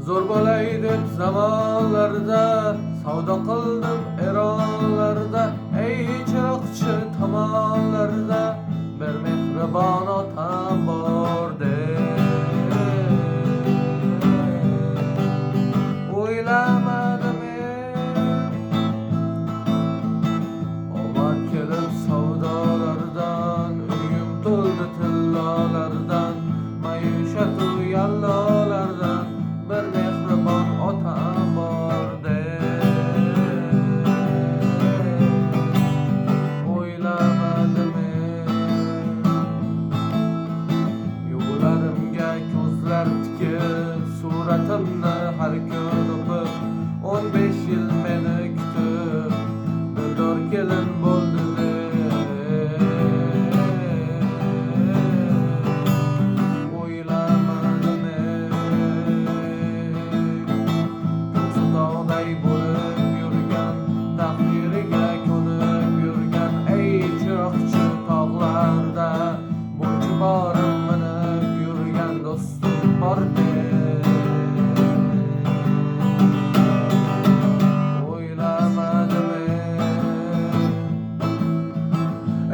Zo'r bo'lay deb zamonlarda savdo qildim eronlarda, ey chiroqchi tomonlarda bir mehribon otam bor deb o'ylamadim omad kelib savdolardan, uyim to'ldi tillolardan, maishat-u yallolardan bir mehribon otam bor deb o'ylamadim yo'llarimga ko'zlar tikib, suratimni har kun o'pib, 15 yil meni kutib dildor kelin bo'ldi deb o'ylamadim ko'zi tog'day bo'lib yurgan, taqdiriga ko'nib yurgan, ey chiroqchi tog'larda bo'ychi borim minib yurgan do'stim bor deb o'ylamadim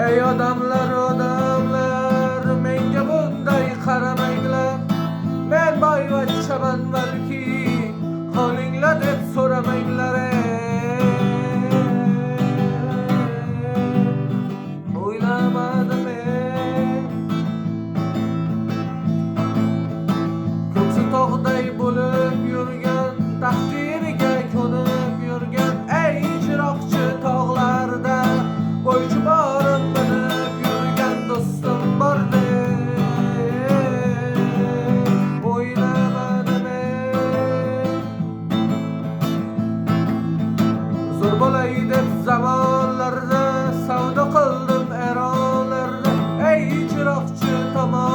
ey odamlar, odamlar, menga bunday qaramanglar, men boyvachchaman balki, holinglar deb so'ramanglar o'ylamadim ko'ksi tog'day bo'lib yurgan, taqdiriga ko'nib yurgan, ey chiroqchi tog'larda bo'ychi borim minib yurgan do'stim bor deb o'ylamadim zo'r bo'lay deb zamonlarda savdo qildim eronlarda, ey chiroqchi tomon